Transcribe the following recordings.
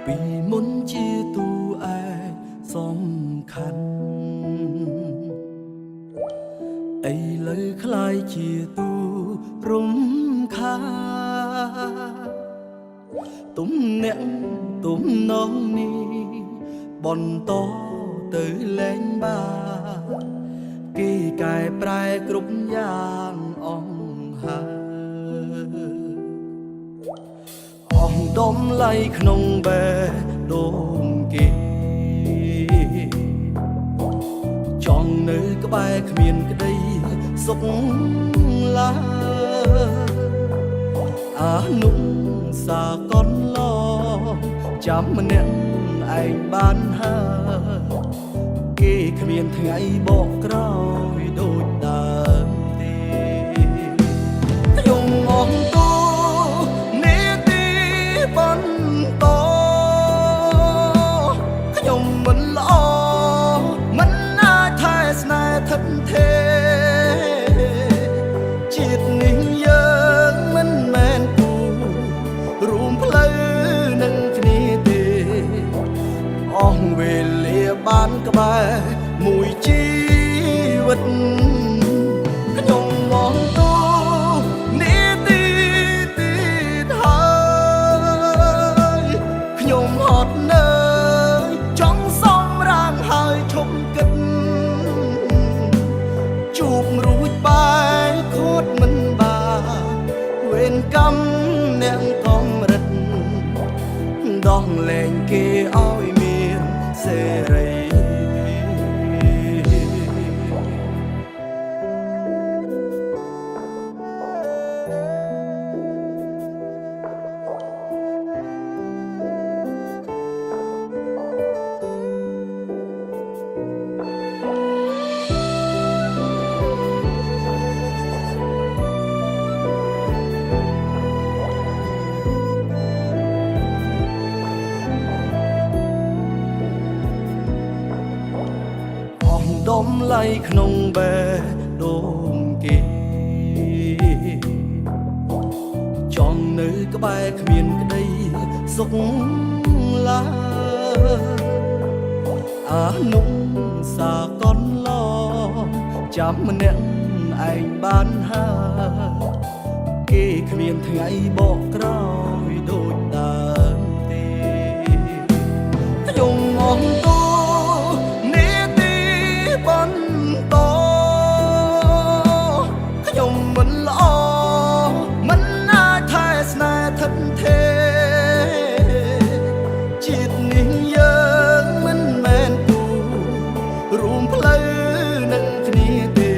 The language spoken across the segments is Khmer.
ពីមុនជាទូឯសំខាន់ឥឡូវคล้ายជាទូរំខាទំនាក់ទំនងនេះបន្តទៅលែងបានគេកែប្រែគ្រប់យ៉ាងអង្ហើអស់ដំឡៃក្នុងបេះដូងគេចង់នៅក្បែរគ្មានក្តីសុខឡើអានុសាកនឡចាំម្នាក់ឯងបានហើយគេគ្មានថ្ងៃបកក្រោយដូចដើមទេខ្ញុំអងតូនេទីបន្តខ្ញុំមិនល្អមិនអាចថែស្នេហ៍ថិតថេរជាតិនេះយើងមិនមែនគូរួមផ្លូវនឹងគ្នាទេអស់វេលាបានក្បែរមួយជីវិតខ្ញុំមองទូនាទីទៀតហើយខ្ញុំហត់នៅចង់សំរាងហើយឈប់គិតជួបរួចបែកខូចមិនបានវេនកម្មអ្នកកំរិតដោះលែងគេឲ្យមានសេរីដំឡៃក្នុងបេះដូងគេចង់នៅក្បែរគ្មានក្តីសុខឡើអានុសាកនឡចាំម្នាក់ឯងបានហើយគេគ្មានថ្ងៃបកក្រោយដូចដើមទេខ្ញុំអងតូបន្តខ្ញុំមិនល្អមិនអាចថែស្នេហ៍ថិតថេរជាតិនេះយើងមិនមែនគូរួមផ្លូវនឹងគ្នាទេ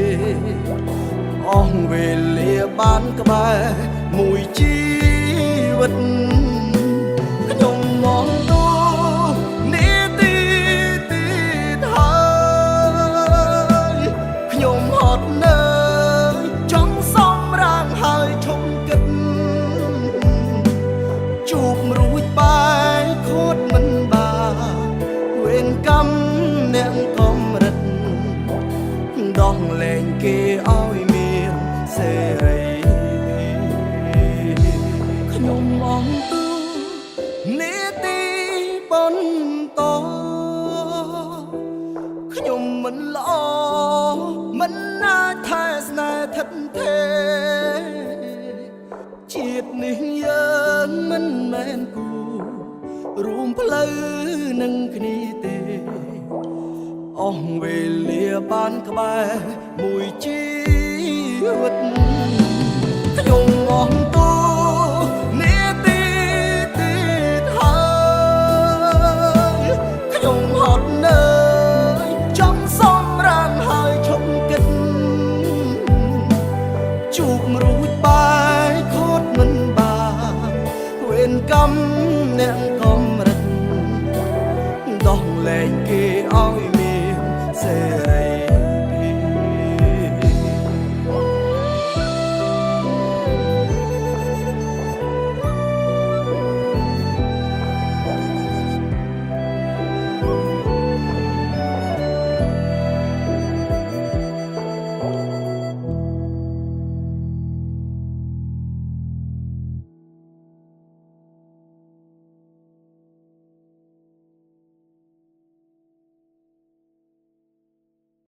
អស់វេលាបានក្បែរមួយជីវិតខ្ញុំមองទូនាទីទៀតហើយខ្ញុំហត់នៅចង់សំរាងហើយឈប់គិតជួបរួចបែកខូចមិនបានវេនកម្មអ្នកកំរិតដោះលែងគេឲ្យមានសេរីខ្ញុំអងទូនេតិបន្តខ្ញុំមិនល្អមិនអាចថែស្នេហ៍ថិតថេរជាតិនេះយើងមិនមែនគូរួមផ្លូវនឹងគ្នាទេអស់វេលាបានក្បែរមួយជីវិតខ្ញុំអងតូនាទីទៀតហើយខ្ញុំហត់នៅចង់សំរាងហើយឈប់គិតជួបរួចបែកខូចមិនបានវេនកម្មអ្នកកំរិតដោះលែងគេឲ្យ